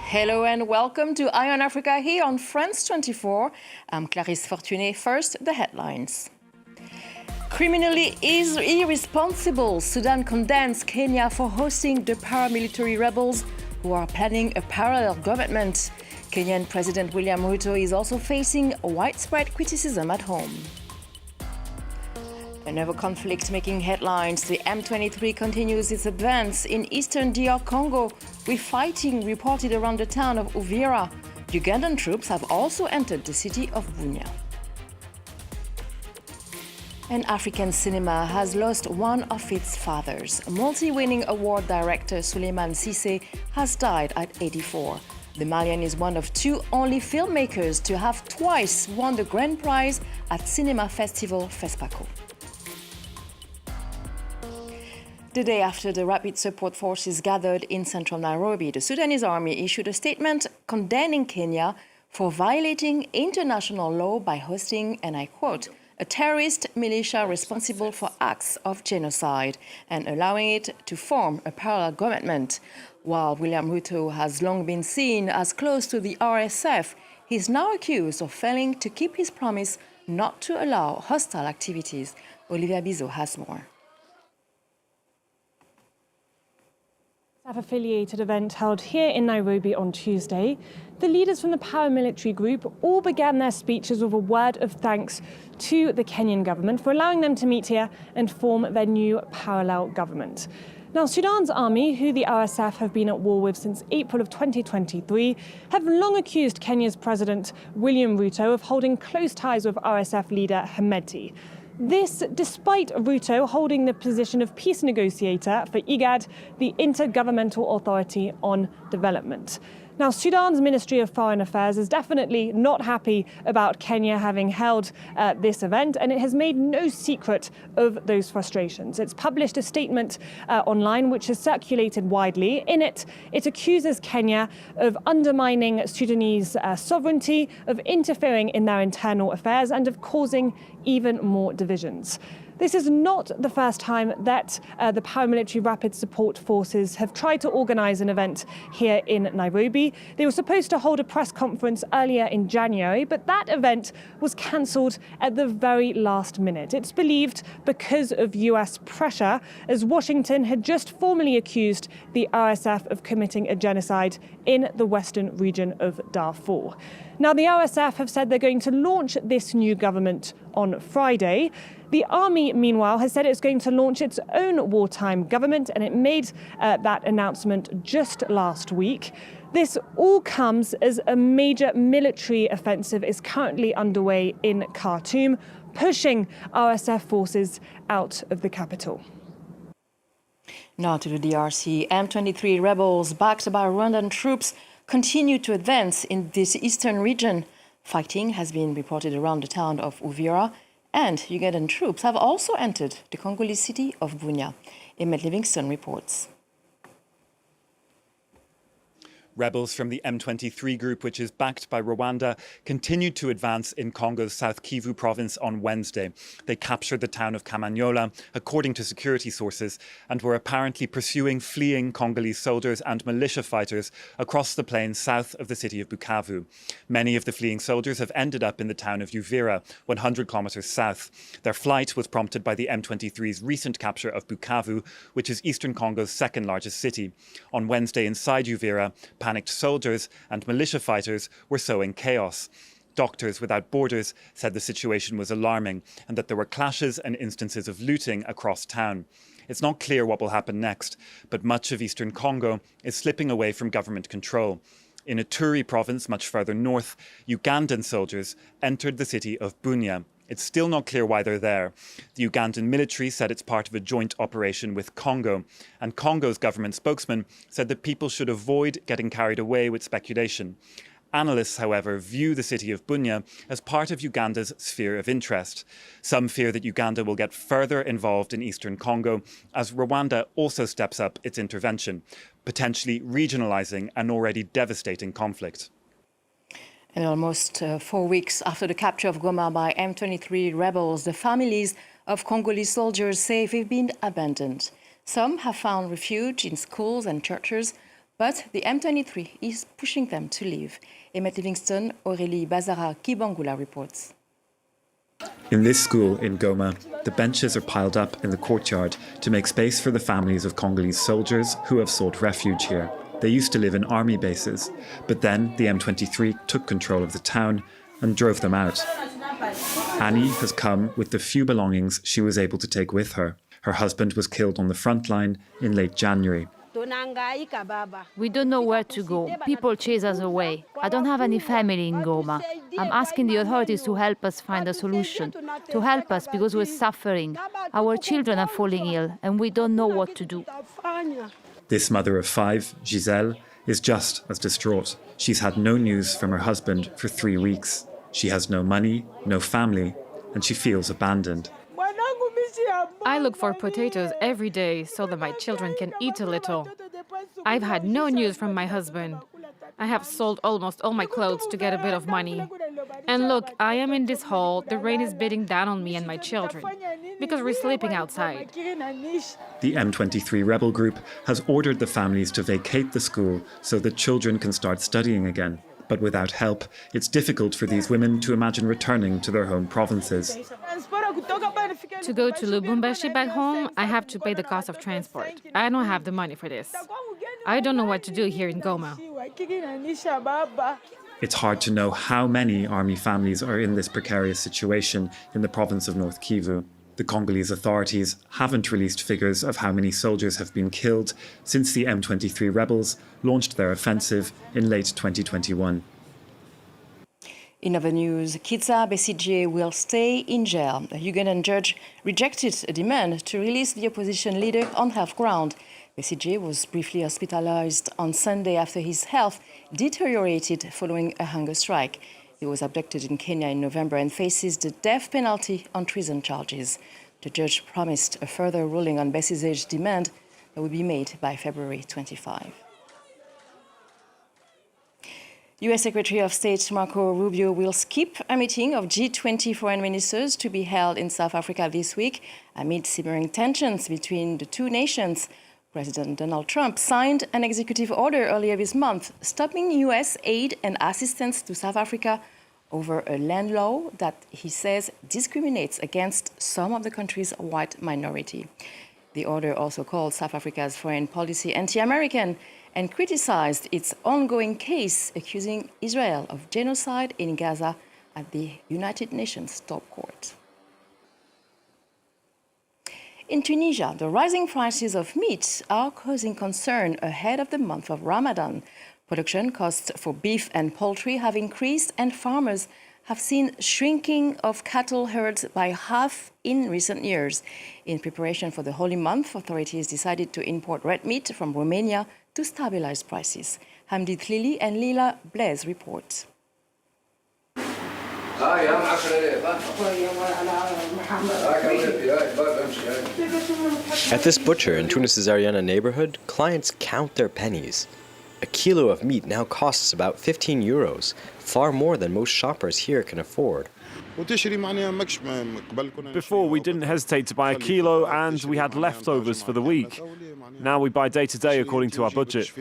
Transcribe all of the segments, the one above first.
Hello and welcome to Eye on Africa here on France 24. I'm Clarisse Fortuné. First, the headlines. Criminally irresponsible, Sudan condemns Kenya for hosting the paramilitary rebels who are planning a parallel government. Kenyan President William Ruto is also facing widespread criticism at home. Another conflict making headlines. The M23 continues its advance in eastern DR Congo, with fighting reported around the town of Uvira. Ugandan troops have also entered the city of Bunia. And African cinema has lost one of its fathers. Multi-winning award director Souleymane Cissé has died at 84. The Malian is one of two only filmmakers to have twice won the grand prize at cinema festival FESPACO. The day after the rapid support forces gathered in central Nairobi, the Sudanese army issued a statement condemning Kenya for violating international law by hosting, and I quote, a terrorist militia responsible for acts of genocide and allowing it to form a parallel government. While William Ruto has long been seen as close to the RSF, he is now accused of failing to keep his promise not to allow hostile activities. Olivia Bizot has more. Affiliated event held here in Nairobi on Tuesday, the leaders from the paramilitary group all began their speeches with a word of thanks to the Kenyan government for allowing them to meet here and form their new parallel government. Now, Sudan's army, who the RSF have been at war with since April of 2023, have long accused Kenya's President William Ruto of holding close ties with RSF leader Hemedti. This despite Ruto holding the position of peace negotiator for IGAD, the Intergovernmental Authority on Development. Now, Sudan's Ministry of Foreign Affairs is definitely not happy about Kenya having held this event, and it has made no secret of those frustrations. It's published a statement online which has circulated widely. In it, it accuses Kenya of undermining Sudanese sovereignty, of interfering in their internal affairs, and of causing even more divisions. This is not the first time that the paramilitary rapid support forces have tried to organise an event here in Nairobi. They were supposed to hold a press conference earlier in January, but that event was cancelled at the very last minute. It's believed because of US pressure, as Washington had just formally accused the RSF of committing a genocide in the western region of Darfur. Now, the RSF have said they're going to launch this new government on Friday. The army, meanwhile, has said it's going to launch its own wartime government, and it made that announcement just last week. This all comes as a major military offensive is currently underway in Khartoum, pushing RSF forces out of the capital. Now to the DRC. M23 rebels backed by Rwandan troops continue to advance in this eastern region. Fighting has been reported around the town of Uvira, and Ugandan troops have also entered the Congolese city of Bunia. Emmett Livingston reports. Rebels from the M23 group, which is backed by Rwanda, continued to advance in Congo's South Kivu province on Wednesday. They captured the town of Kamanyola, according to security sources, and were apparently pursuing fleeing Congolese soldiers and militia fighters across the plains south of the city of Bukavu. Many of the fleeing soldiers have ended up in the town of Uvira, 100 kilometers south. Their flight was prompted by the M23's recent capture of Bukavu, which is eastern Congo's second largest city. On Wednesday, inside Uvira, panicked soldiers and militia fighters were sowing chaos. Doctors Without Borders said the situation was alarming and that there were clashes and instances of looting across town. It's not clear what will happen next, but much of eastern Congo is slipping away from government control. In Ituri province, much further north, Ugandan soldiers entered the city of Bunia. It's still not clear why they're there. The Ugandan military said it's part of a joint operation with Congo. And Congo's government spokesman said that people should avoid getting carried away with speculation. Analysts, however, view the city of Bunia as part of Uganda's sphere of interest. Some fear that Uganda will get further involved in eastern Congo as Rwanda also steps up its intervention, potentially regionalising an already devastating conflict. And almost 4 weeks after the capture of Goma by M23 rebels, the families of Congolese soldiers say they've been abandoned. Some have found refuge in schools and churches, But the M23 is pushing them to leave. Emmett Livingston, Aurélie Bazara Kibangula reports. In this school in Goma, the benches are piled up in the courtyard to make space for the families of Congolese soldiers who have sought refuge here. They used to live in army bases, but then the M23 took control of the town and drove them out. Annie has come with the few belongings she was able to take with her. Her husband was killed on the front line in late January. We don't know where to go. People chase us away. I don't have any family in Goma. I'm asking the authorities to help us find a solution, to help us because we're suffering. Our children are falling ill and we don't know what to do. This mother of 5, Giselle, is just as distraught. She's had no news from her husband for 3 weeks. She has no money, no family, and she feels abandoned. I look for potatoes every day so that my children can eat a little. I've had no news from my husband. I have sold almost all my clothes to get a bit of money. And look, I am in this hole. The rain is beating down on me and my children because we're sleeping outside. The M23 rebel group has ordered the families to vacate the school so that children can start studying again. But without help, it's difficult for these women to imagine returning to their home provinces. To go to Lubumbashi back home, I have to pay the cost of transport. I don't have the money for this. I don't know what to do here in Goma. It's hard to know how many army families are in this precarious situation in the province of North Kivu. The Congolese authorities haven't released figures of how many soldiers have been killed since the M23 rebels launched their offensive in late 2021. In other news, Kizza Besigye will stay in jail. A Ugandan judge rejected a demand to release the opposition leader on health ground. Besigye was briefly hospitalized on Sunday after his health deteriorated following a hunger strike. He was abducted in Kenya in November and faces the death penalty on treason charges. The judge promised a further ruling on Besigye's demand that would be made by February 25. U.S. Secretary of State Marco Rubio will skip a meeting of G20 foreign ministers to be held in South Africa this week amid simmering tensions between the two nations. President Donald Trump signed an executive order earlier this month stopping U.S. aid and assistance to South Africa over a land law that he says discriminates against some of the country's white minority. The order also called South Africa's foreign policy anti-American and criticized its ongoing case accusing Israel of genocide in Gaza at the United Nations top court. In Tunisia, the rising prices of meat are causing concern ahead of the month of Ramadan. Production costs for beef and poultry have increased, and farmers have seen shrinking of cattle herds by half in recent years. In preparation for the holy month, authorities decided to import red meat from Romania to stabilize prices. Hamdi Tlili and Lila Blaise report. At this butcher in Tunis's Ariana neighborhood, clients count their pennies. A kilo of meat now costs about 15 euros, far more than most shoppers here can afford. Before, we didn't hesitate to buy a kilo and we had leftovers for the week. Now we buy day to day according to our budget.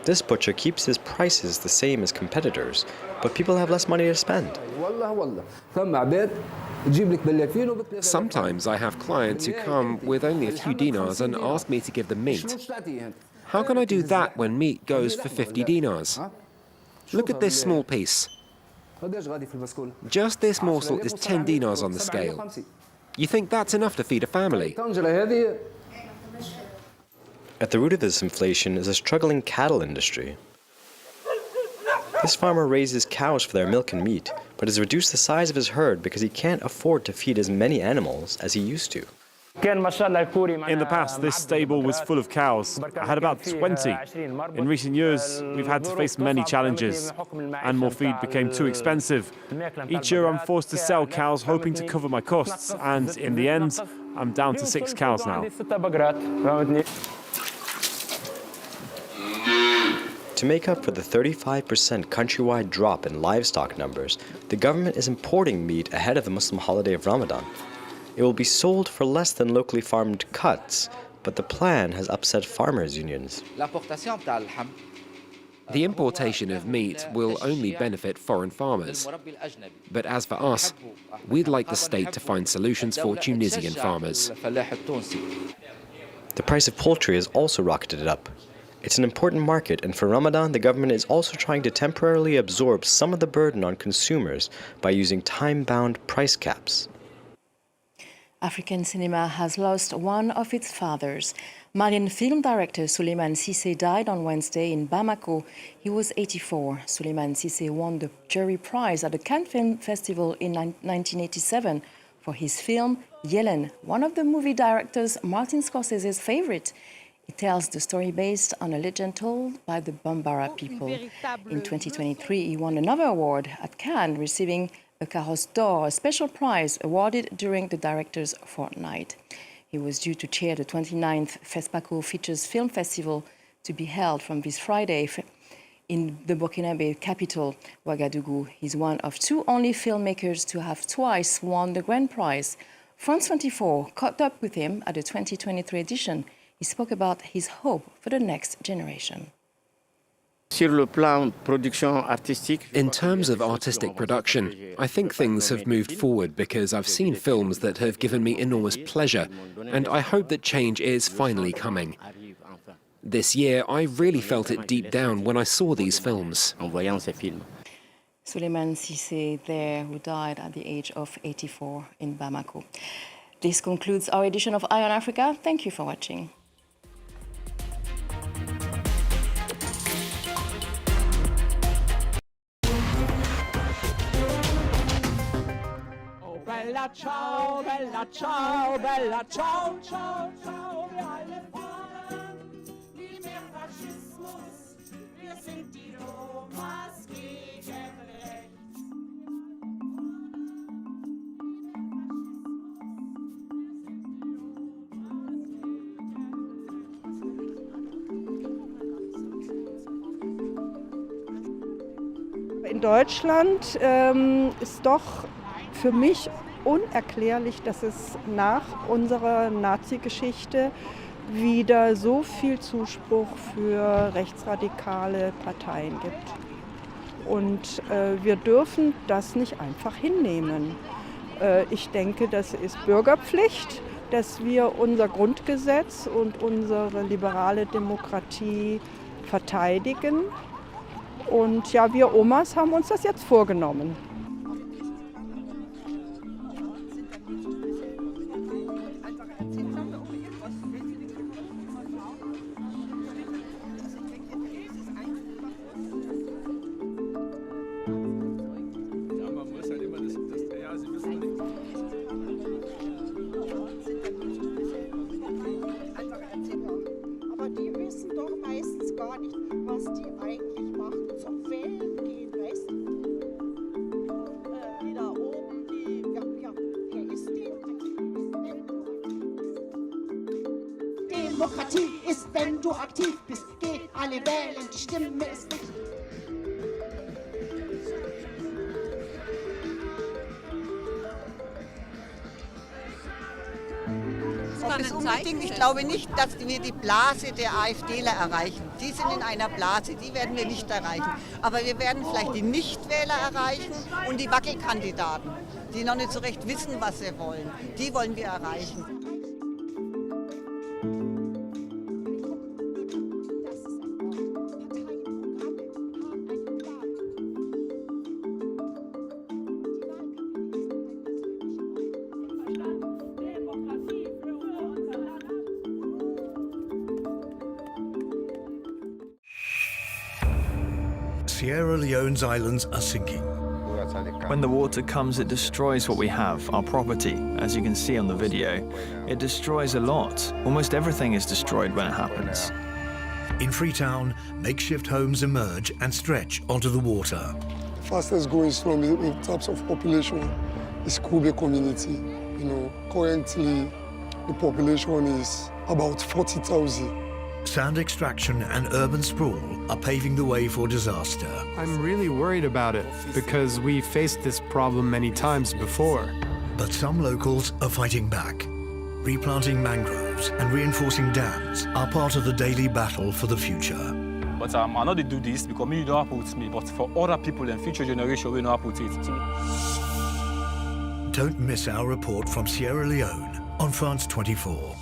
This butcher keeps his prices the same as competitors, but people have less money to spend. Sometimes I have clients who come with only a few dinars and ask me to give them meat. How can I do that when meat goes for 50 dinars? Look at this small piece. Just this morsel is 10 dinars on the scale. You think that's enough to feed a family? At the root of this inflation is a struggling cattle industry. This farmer raises cows for their milk and meat, but has reduced the size of his herd because he can't afford to feed as many animals as he used to. In the past, this stable was full of cows. I had about 20. In recent years, we've had to face many challenges. Animal feed became too expensive. Each year, I'm forced to sell cows, hoping to cover my costs. And in the end, I'm down to 6 cows now. To make up for the 35% countrywide drop in livestock numbers, the government is importing meat ahead of the Muslim holiday of Ramadan. It will be sold for less than locally farmed cuts, but the plan has upset farmers' unions. The importation of meat will only benefit foreign farmers. But as for us, we'd like the state to find solutions for Tunisian farmers. The price of poultry has also rocketed up. It's an important market, and for Ramadan, the government is also trying to temporarily absorb some of the burden on consumers by using time-bound price caps. African cinema has lost one of its fathers. Malian film director Souleymane Cissé died on Wednesday in Bamako. He was 84. Souleymane Cissé won the jury prize at the Cannes Film Festival in 1987 for his film Yellen, one of the movie director Martin Scorsese's favorite. It tells the story based on a legend told by the Bambara people. In 2023, he won another award at Cannes, receiving a Carrosse d'Or, a special prize awarded during the director's fortnight. He was due to chair the 29th FESPACO Features Film Festival to be held from this Friday in the Burkinabe capital, Ouagadougou. He's one of two only filmmakers to have twice won the grand prize. France 24 caught up with him at the 2023 edition. He spoke about his hope for the next generation. In terms of artistic production, I think things have moved forward because I've seen films that have given me enormous pleasure, and I hope that change is finally coming. This year, I really felt it deep down when I saw these films. Souleymane Cissé there, who died at the age of 84 in Bamako. This concludes our edition of Eye on Africa. Thank you for watching. Bella ciao, bella ciao, bella ciao, ciao, ciao, wir alle fordern nie mehr Faschismus, wir sind die Romas gegen rechts. In Deutschland ist doch für mich unerklärlich, dass es nach unserer Nazi-Geschichte wieder so viel Zuspruch für rechtsradikale Parteien gibt. Und wir dürfen das nicht einfach hinnehmen. Ich denke, das ist Bürgerpflicht, dass wir unser Grundgesetz und unsere liberale Demokratie verteidigen. Und ja, wir Omas haben uns das jetzt vorgenommen. Aber die wissen doch meistens gar nicht, was die eigentlich machen. Zum Wählen gehen, weißt du? Die da oben, die, ja, wer ist die? Demokratie ist, wenn du aktiv bist. Geht alle wählen, die Stimme ist nicht. Das unbedingt. Ich glaube nicht, dass wir die Blase der AfDler erreichen. Die sind in einer Blase, die werden wir nicht erreichen. Aber wir werden vielleicht die Nichtwähler erreichen und die Wackelkandidaten, die noch nicht so recht wissen, was sie wollen. Die wollen wir erreichen. Sierra Leone's islands are sinking. When the water comes, it destroys what we have, our property, as you can see on the video. It destroys a lot. Almost everything is destroyed when it happens. In Freetown, makeshift homes emerge and stretch onto the water. Fastest growing slum in terms of population is Kube community. Currently the population is about 40,000. Sand extraction and urban sprawl are paving the way for disaster. I'm really worried about it because we faced this problem many times before. But some locals are fighting back, replanting mangrove, lives and reinforcing dams are part of the daily battle for the future. But I know they do this because me don't put me, but for other people and future generation, we know how to put it. Don't miss our report from Sierra Leone on France 24.